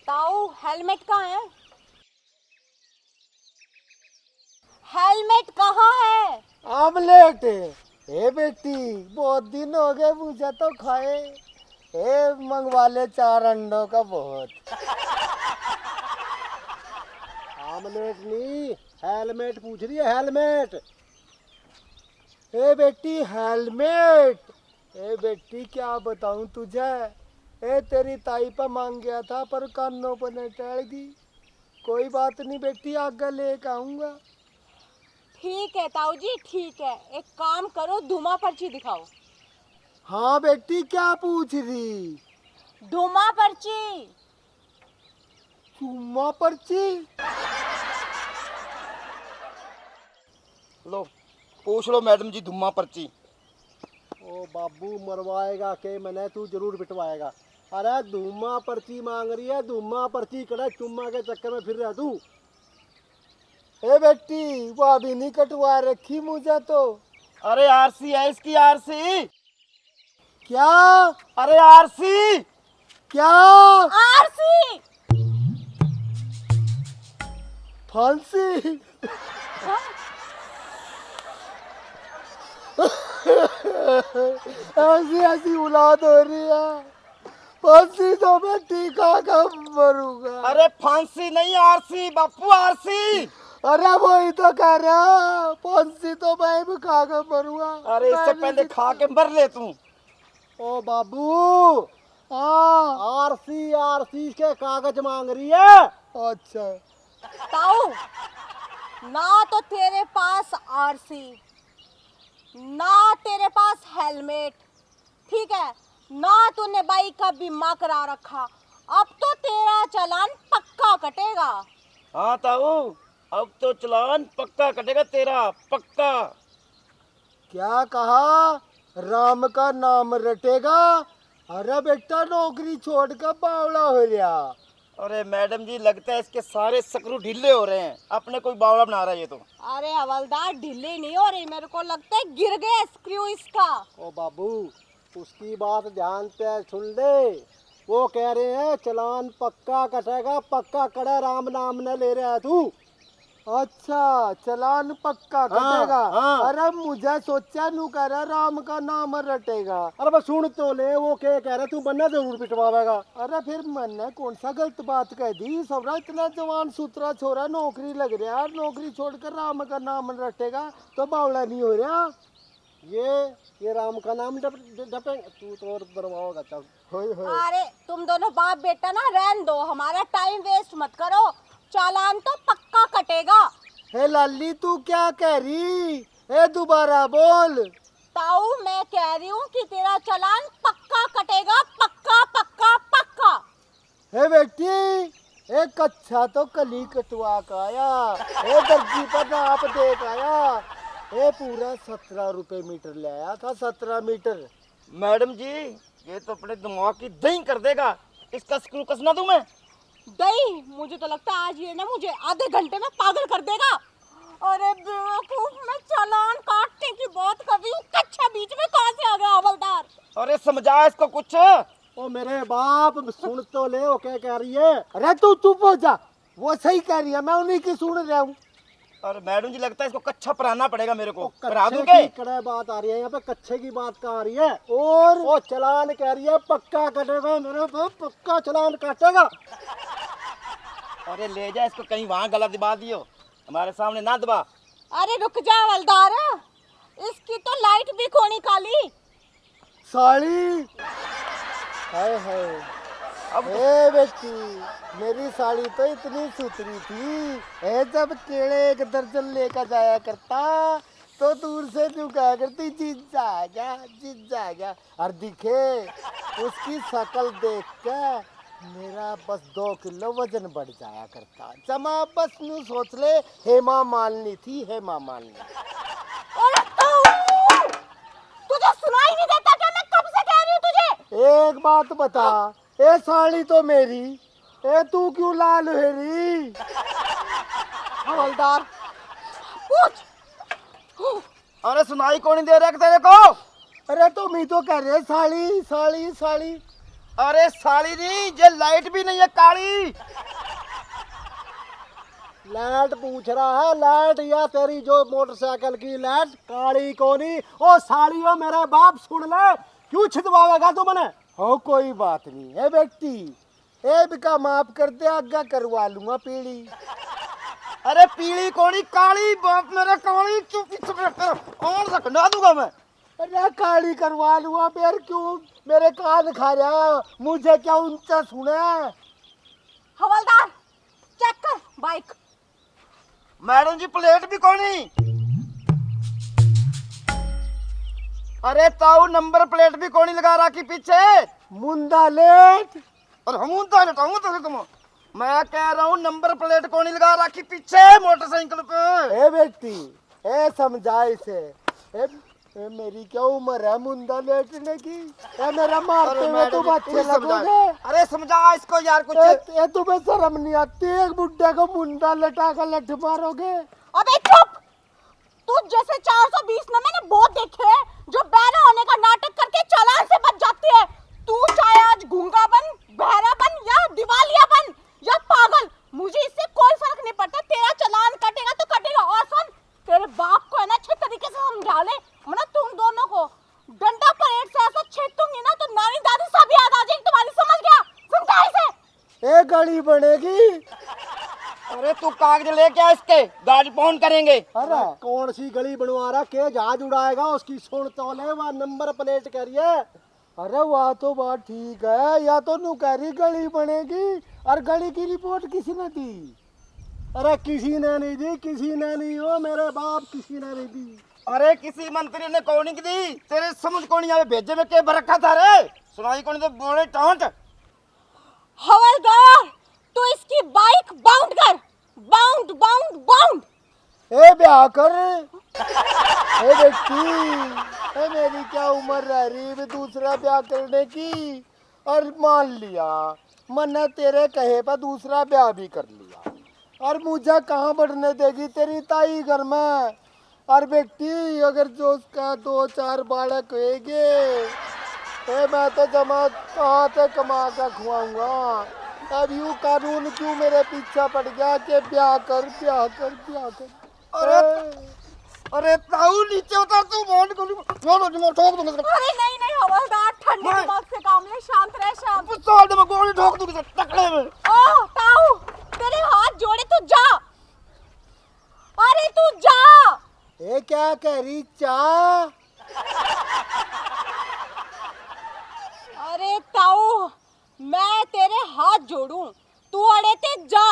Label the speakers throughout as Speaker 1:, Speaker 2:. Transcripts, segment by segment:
Speaker 1: ताऊ हेलमेट कहाँ है? हेलमेट कहाँ है?
Speaker 2: आमलेट। ए बेटी, बहुत दिन हो गए मुझे तो खाए। ए मंगवा ले 4 अंडों का बहुत। आमलेट नहीं, हेलमेट पूछ रही है, हेलमेट। ए बेटी हेलमेट। ए बेटी क्या बताऊं तुझे। ए तेरी ताई पर मांग गया था पर कानों पर न टल गई। कोई बात नहीं बेटी, आगे लेके आऊंगा।
Speaker 1: ठीक है ताऊ जी, ठीक है। एक काम करो, धुमा पर्ची दिखाओ।
Speaker 2: हाँ बेटी, क्या पूछ रही?
Speaker 1: धुमा पर्ची।
Speaker 2: चुम्मा पर्ची?
Speaker 3: लो पूछ लो मैडम जी, धुम्मा पर्ची।
Speaker 2: ओ बाबू मरवाएगा के मैंने, तू जरूर पिटवाएगा। अरे धुम्मा पर्ची मांग रही है, धुम्मा पर्ची करे, चुम्मा के चक्कर में फिर रहा तू। ए बेटी, वो अभी नहीं कटवा रखी मुझे तो।
Speaker 3: अरे आरसी है इसकी, आरसी।
Speaker 2: क्या?
Speaker 3: अरे आरसी।
Speaker 2: क्या?
Speaker 1: आरसी।
Speaker 2: फांसी? ऐसी ऐसी औलाद हो रही है। फांसी तो मैं टीका का मरूंगा।
Speaker 3: अरे फांसी नहीं, आरसी बापू, आरसी।
Speaker 2: अरे वही तो कह रहा, फांसी तो मैं भी खा कर मरूंगा।
Speaker 3: अरे इससे पहले खा के मर ले तू।
Speaker 2: ओ बाबू, हाँ आरसी आरसी के कागज मांग रही है। अच्छा
Speaker 1: ताऊ, ना तो तेरे पास आरसी, ना तेरे पास हेलमेट, ठीक है, ना तूने बाइक का बीमा करा रखा। अब तो तेरा चालान पक्का कटेगा।
Speaker 3: हाँ ताऊ, अब तो चालान पक्का कटेगा तेरा, पक्का।
Speaker 2: क्या कहा? राम का नाम रटेगा? अरे बेटा, नौकरी छोड़कर बावड़ा हो गया।
Speaker 3: अरे मैडम जी, लगता है इसके सारे स्क्रू ढीले हो रहे हैं, अपने कोई बावड़ा बना रहा है ये तो।
Speaker 1: अरे हवलदार, ढीली नहीं हो रही, मेरे को लगता है गिर गया स्क्रू इसका।
Speaker 2: ओ बाबू, उसकी बात ध्यान से सुन ले। वो कह रहे हैं चालान पक्का कटेगा, पक्का कड़ा, राम नाम न ले रहा है तू। अच्छा, चालान पक्का कटेगा।
Speaker 3: हाँ।
Speaker 2: अरे मुझे सोचा नू कह रहा राम का नाम रटेगा। अरे बस सुन तो ले, वो क्या कह रहा, तू बनना जरूर पिटवाएगा। अरे फिर मैंने कौन सा गलत बात कह दी? सबरा इतना जवान सुथरा छोरा, नौकरी लग रहा, नौकरी छोड़कर राम का नाम रटेगा तो बावड़ा नहीं हो रहा। ये राम का नाम डपे तू तो और दरवाओगा। चल होय होय।
Speaker 1: अरे तुम दोनों बाप बेटा ना रहन दो, हमारा टाइम वेस्ट मत करो। चालान तो पक्का कटेगा।
Speaker 2: हे लाली, तू क्या कह रही? ए दोबारा बोल।
Speaker 1: ताऊ, मैं कह रही हूँ कि तेरा चालान पक्का कटेगा, पक्का पक्का पक्का।
Speaker 2: हे बेटी, एक कच्छा तो कली कटवा का आया। ए दर्जी पर नाप देख आया। ए पूरा 17 रुपए मीटर ले आया था, 17 मीटर।
Speaker 3: मैडम जी, ये तो अपने दिमाग की दही कर देगा। इसका स्क्रू कसना दूं मैं?
Speaker 1: दही? मुझे तो लगता है आज ये ना मुझे आधे घंटे में पागल कर देगा। अरे बेवकूफ, मैं चालान काटने की बात कर रही हूँ, कच्छा बीच में कहाँ से आ गया हवलदार?
Speaker 3: अरे समझा इसको कुछ।
Speaker 2: ओ मेरे बाप, सुन तो ले, वो क्या कह रही है। अरे तू चुप हो जा, वो सही कह रही है, मैं उन्हीं की सुन रहा हूँ।
Speaker 3: और मैडम जी, लगता है इसको कच्छा पराना पड़ेगा मेरे को। परा दूं
Speaker 2: कच्छे
Speaker 3: के?
Speaker 2: की कड़े बात आ रही है यहाँ पे, कच्छे की बात कहाँ आ रही है? और वो चालान कह रही है पक्का कटेगा, मेरे बाप पक्का चालान काटेगा।
Speaker 3: अरे ले जा इसको, कहीं वहाँ गला दबा दियो, हमारे सामने ना दबा।
Speaker 1: अरे रुक जा हवलदार, इसकी तो लाइट भी खोनी काली।
Speaker 2: साड़ी? हाय हाय।
Speaker 3: अब
Speaker 2: ए बेटी, मेरी साड़ी तो इतनी सुथरी थी। ए जब केले एक दर्जन लेकर जाया करता तो दूर से तू कहा करती जीजा आ गया, जीजा आ गया। और दिखे उसकी शक्ल देख के मेरा बस 2 किलो वजन बढ़ जाया करता। जमा बस नू सोच ले, हेमा मालिनी थी, हेमा मालिनी।
Speaker 1: अरे ताऊ, तुझे सुनाई नहीं देता क्या? मैं कब से कह रही हूँ तुझे।
Speaker 2: एक बात बता, ए साड़ी तो मेरी, ए तू क्यों लाल है रही?
Speaker 1: हवलदार पूछ।
Speaker 3: अरे सुनाई कौन नहीं दे रहा तेरे को?
Speaker 2: अरे तुम ही तो कह रहे साड़ी साड़ी साड़ी।
Speaker 3: अरे साली जी ये लाइट भी नहीं है काली।
Speaker 2: लाइट पूछ रहा है, लाइट या तेरी जो मोटरसाइकिल की लाइट काली कोनी। ओ सालियो मेरे बाप सुन ले, क्यों छिदवावेगा तू मने? हो कोई बात नहीं है बेटी, ए बिका माफ कर दे, आगे करवा लूंगा पीली।
Speaker 3: अरे पीली कोनी काली, बाप मेरा काली, चुप और से खंडा दूंगा मैं।
Speaker 2: अरे काली करवा लूंगा, फिर क्यों मेरे कान खा रहा? मुझे क्या ऊंचा सुना?
Speaker 1: हवलदार चेक कर बाइक।
Speaker 3: मैडम जी प्लेट भी कोनी। अरे ताऊ नंबर प्लेट भी कोनी लगा रखी पीछे।
Speaker 2: मुंडा लेट।
Speaker 3: और हम तो हटाऊंगा तो तुम। मैं कह रहा हूँ नंबर प्लेट कोनी लगा रखी पीछे मोटरसाइकिल पे।
Speaker 2: ए बेटी, ए समझा इसे। ए मेरी क्या उम्र है मुंडा लेटने की? ए मेरा मारते हुए तुम अच्छे लगोगे।
Speaker 3: अरे समझा इसको यार कुछ।
Speaker 2: ए तुम्हें शर्म नहीं आती? एक बुड्ढे को मुंडा लटा कर लठ मारोगे?
Speaker 1: अबे चुप। तू जैसे 420 में मैंने बहुत देखे हैं जो बहरा होने का नाटक करके चालान से बच जाती है। तू चाहे आज गूंगा बन, बहरा बन या दिवालिया बन या पागल, मुझे इससे कोई फर्क नहीं पड़ता। तेरा चालान कटेगा तो कटेगा। और सुन, तेरे बाप को है ना अच्छे तरीके से समझा ले, वरना तुम दोनों को डंडा परेड से ऐसा छेदूंगी ना तो नानी दादी सब याद आ जाएगी तुम्हारी। समझ गया? समझा इसे।
Speaker 2: ए गाड़ी बनेगी।
Speaker 3: अरे तू कागज लेके आ इसके, गाड़ी फोन करेंगे।
Speaker 2: अरे कौन सी गली बनवा रहा के जहाज उड़ाएगा? उसकी सुन तो ले, वह नंबर प्लेट करिए। अरे वह तो बात ठीक है, या तो नू कह रही गली बनेगी, और गली की रिपोर्ट किसी ने दी? अरे किसी ने नहीं दी, किसी ने नहीं हो मेरे बाप, किसी ने नहीं दी।
Speaker 3: अरे किसी मंत्री ने कौन की दी? तेरे समझ कौन यहाँ भेजे में के भर रखा था रे? सुनाई कौन तो बोले टांट।
Speaker 1: हवलदार तू इसकी बाइक बाउंड कर। Bound bound bound.
Speaker 2: ए ब्याह कर। ए बेटी, ए मेरी क्या उम्र रह रही है दूसरा ब्याह करने की? और मान लिया मैंने तेरे कहे पर दूसरा ब्याह भी कर लिया, और मुझे कहाँ बढ़ने देगी तेरी ताई घर में? और बेटी अगर जो उसका 2-4 बालक होएंगे, मैं तो जमा कहाँ से कमा कर खुआऊंगा? अब यूं कानून क्यों मेरे पीछा पड़ गया कि ब्याह कर, ब्याह कर, ब्याह कर?
Speaker 3: अरे ताऊ नीचे उतर, तू फोन कर ठोक दूंगा।
Speaker 1: अरे नहीं नहीं हवलदार, ठंडे दिमाग से काम ले, शांत रह शांत।
Speaker 3: साल में गोली ठोक दूंगा टकले में।
Speaker 1: ओह ताऊ, तेरे हाथ जोड़े तू जा। अरे तू जा।
Speaker 2: ए क्या कह रही चा?
Speaker 1: अरे ताऊ, मैं तेरे हाथ जोड़ूं, तू अड़े ते जा।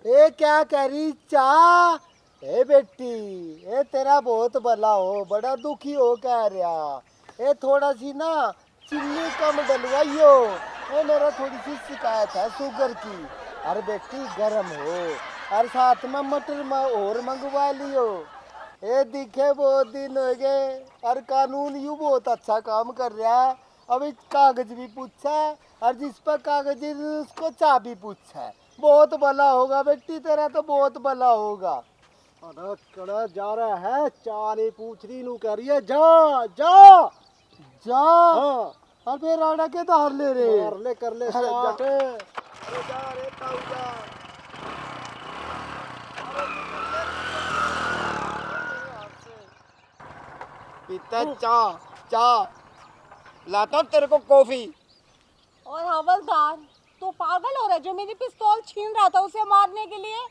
Speaker 2: ए क्या कह रही चा? ए बेटी, ए तेरा बहुत भला हो, बड़ा दुखी हो कह रहा। ए थोड़ा सी ना चीनी कम डलवाइयो। ए मेरा थोड़ी सी शिकायत है शुगर की। अरे बेटी गरम हो, और साथ में मटर और मंगवा लियो। ए दिखे बहुत दिन हो गए, और कानून यूं बहुत अच्छा काम कर रहा है। अभी कागज भी पूछा, और जिस पर कागज उसको चाबी पूछा। बहुत भला होगा बेटी तेरा, तो बहुत भला होगा। अरे कड़ा जा रहा है, चारे पूछ रही नू कह रही है जा जा जा। हाँ। और फिर राडा के धार ले रे, मार ले कर ले स्टार्ट। अरे जा रे ताऊ जा।
Speaker 3: पीता चा चा लाता हूँ तेरे को कॉफी।
Speaker 1: और हवलदार तू पागल हो रहा है? जो मेरी पिस्तौल छीन रहा था उसे मारने के लिए।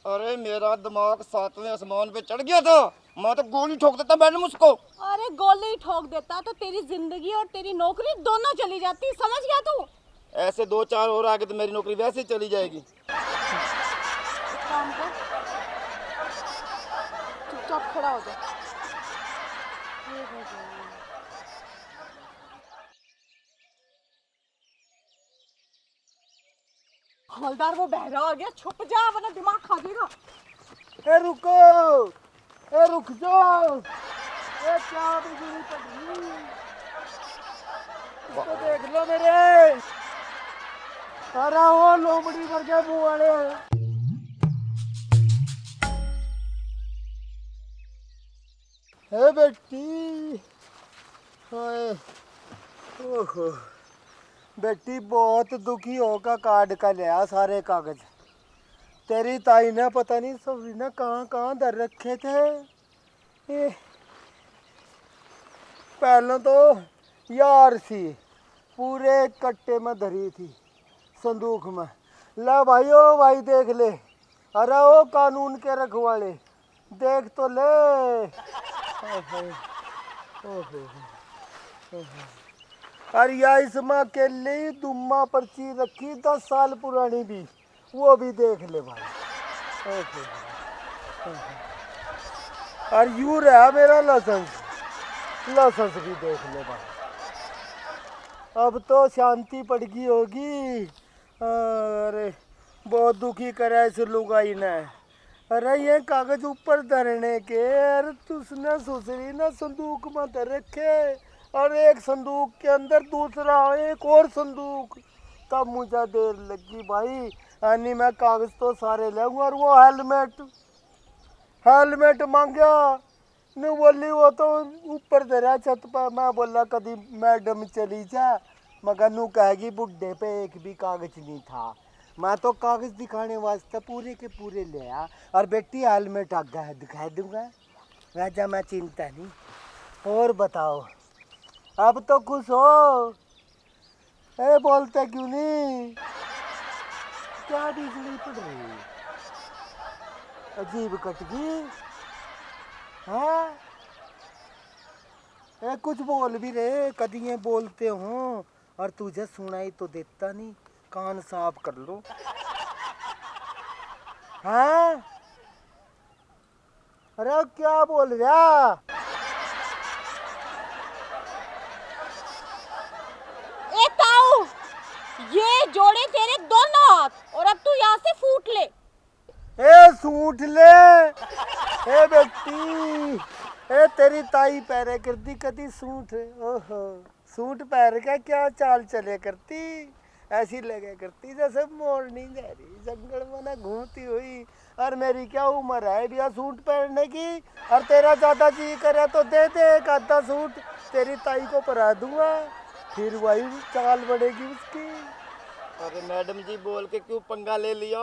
Speaker 3: अरे मेरा दिमाग 7वें आसमान पे चढ़ गया था, मैं तो गोली ठोक देता मैडम उसको।
Speaker 1: अरे गोली ठोक देता तो तेरी जिंदगी और तेरी नौकरी दोनों चली जाती। समझ गया तू?
Speaker 3: ऐसे 2-4 और आगे तो मेरी नौकरी वैसे ही चली जाएगी।
Speaker 1: एक काम कर, चुपचाप खड़ा हो जा। हवलदार वो बहरा आ गया, छुप जा वरना दिमाग खा जाएगा।
Speaker 2: ए रुको, ए रुक जाओ। ए क्या बिजली पड़ी? इसको देख लो मेरे। अरे वो लोमड़ी भर के मुंह वाले। ए बेटी, हाय, ओहो, बेटी बहुत दुखी होकर कार्ड का लिया सारे कागज। तेरी ताई ने पता नहीं सभी ने कहाँ कहाँ धर रखे थे। ये पहले तो यार सी पूरे कट्टे में धरी थी संदूक में। ला भाई ओ भाई देख ले, अरे ओ कानून के रखवाले देख तो ले। अरे या इसमें अकेले ही दुम्मा पर्ची रखी 10 साल पुरानी भी, वो भी देख ले भाई। और यूं रहा मेरा लाइसेंस भी देख ले भाई। अब तो शांति पड़ गई होगी। अरे बहुत दुखी करा इस लुगाई ने। अरे ये कागज ऊपर धरने के, अरे तुसने सुसरी ना संदूक में धर रखे, और एक संदूक के अंदर दूसरा एक और संदूक। तब मुझे देर लगी भाई। यानी मैं कागज तो सारे लाऊंगा। और वो हेलमेट मांगा नहीं, बोली वो तो ऊपर धरा छत पर। मैं बोला कभी मैडम चली जा, मगर नू कहेगी बुड्ढे पे एक भी कागज नहीं था। मैं तो कागज दिखाने वास्ते पूरे के पूरे ले आ। और बेटी हेलमेट आगा दिखा दूंगा, राजा मैं चिंता नहीं। और बताओ, अब तो खुश हो? ए बोलते क्यों नहीं? क्या बिजली पड़ रही, अजीब कटगी है। ए कुछ बोल भी रहे, कदी ये बोलते हो और तुझे सुनाई तो देता नहीं। कान साफ कर लो। हाँ अरे क्या बोल रहा?
Speaker 1: ए ताऊ, ये जोड़े तेरे दोनों हाथ, और अब तू यहाँ से फूट ले।
Speaker 2: ए सूट ले। ए बेटी, ए तेरी ताई पैरे करती कदी सूट। ओहो, सूट पैर का क्या चाल चले करती, ऐसी लगे करती जैसे मोरनी जा रही जंगल में ना घूमती हुई। और मेरी क्या उम्र है भैया सूट पहनने की? और तेरा ज्यादा जी करे तो दे दे एक आधा सूट, तेरी ताई को पहना दूंगा, फिर वही चाल बढ़ेगी उसकी।
Speaker 3: अरे मैडम जी बोल के क्यों पंगा ले लिया?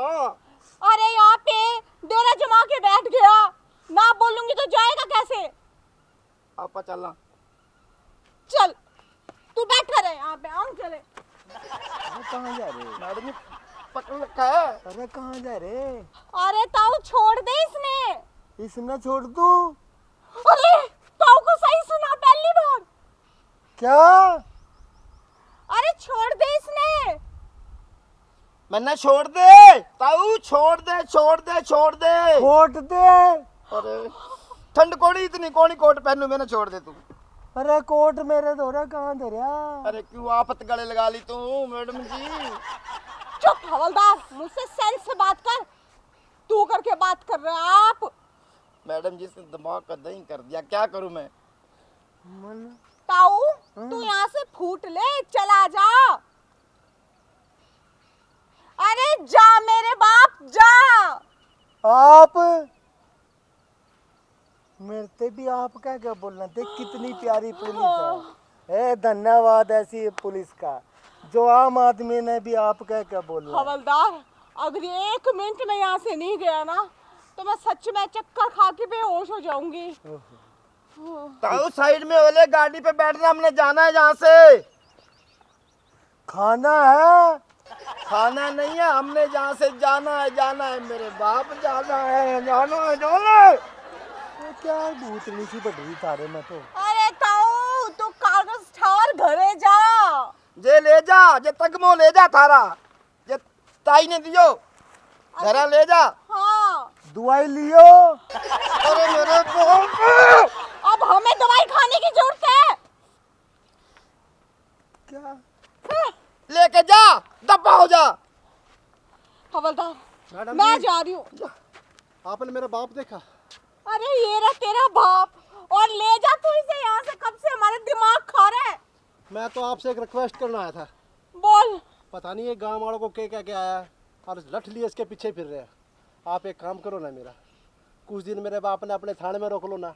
Speaker 1: अरे यहाँ पे डेरा जमा के बैठ गया, ना बोलूंगी तो जाएगा कैसे?
Speaker 3: आपा चलना।
Speaker 1: चल तू बैठा रहे यहाँ पे, हम चले।
Speaker 2: कहाँ जा रहे?
Speaker 3: मैडम जी पकड़ रखा है।
Speaker 2: अरे कहाँ जा रहे?
Speaker 1: अरे ताऊ छोड़ दे इसने।
Speaker 2: इसने छोड़ दूं?
Speaker 1: अरे ताऊ को सही सुना पहली बार।
Speaker 2: क्या?
Speaker 1: अरे छोड़ दे इसने।
Speaker 3: मैंने छोड़ दे ताऊ, छोड़ दे छोड़ दे छोड़ दे
Speaker 2: छोड़ दे।
Speaker 3: अरे ठंड कोड़ी इतनी कौनी कोट पहनू, मैंने छोड़ दे तू।
Speaker 2: अरे कोट मेरे धोरा कहाँ धरा?
Speaker 3: अरे क्यों आफत गले लगा ली तू मैडम जी?
Speaker 1: चुप हवलदार, मुझसे सेंस से बात कर। तू करके बात कर रहे हैं आप।
Speaker 3: मैडम जी से दिमाग का दही कर दिया, क्या करूं मैं?
Speaker 1: ताऊ तू यहाँ से फूट ले, चला जा। अरे जा मेरे बाप जा।
Speaker 2: आप मेरे से भी आप क्या बोलना? देख कितनी प्यारी पुलिस है। ए धन्यवाद ऐसी पुलिस का, जो आम आदमी ने भी आप क्या बोलना।
Speaker 1: हवलदार अगर 1 मिनट में यहाँ से नहीं गया ना, तो मैं सच में चक्कर खा के बेहोश हो जाऊंगी।
Speaker 3: ताऊ साइड में वाले गाड़ी पे बैठना, हमने जाना है यहाँ से।
Speaker 2: खाना है?
Speaker 3: खाना नहीं है, हमने जहाँ से जाना है मेरे बाप, जाना है।
Speaker 2: क्या भूतनी सी बढ़ रही तारे में तो।
Speaker 1: अरे ताऊ तू कागज ठार घरे जा।
Speaker 3: जे ले जा, जे तगमो ले जा थारा, जे ताई ने दियो घरा ले जा।
Speaker 1: हाँ
Speaker 2: दवाई लियो।
Speaker 3: अरे मेरे बाप,
Speaker 1: अब हमें दवाई खाने की जरूरत है
Speaker 2: क्या?
Speaker 3: लेके जा, दबा हो जा।
Speaker 1: हवलदार
Speaker 4: मैडम
Speaker 1: मैं
Speaker 4: जी।
Speaker 1: जा रही हूँ।
Speaker 4: आपने मेरा बाप देखा?
Speaker 1: अरे ये रहा तेरा बाप, और ले जा तू इसे यहाँ से, कब से हमारे दिमाग खा रहा है।
Speaker 4: मैं तो आपसे एक रिक्वेस्ट करने आया था।
Speaker 1: बोल।
Speaker 4: पता नहीं ये गांव वालों को क्या क्या आया और लठ लिए इसके पीछे फिर रहे हैं। आप एक काम करो ना मेरा, कुछ दिन मेरे बाप ने अपने थाने में रोक लो ना,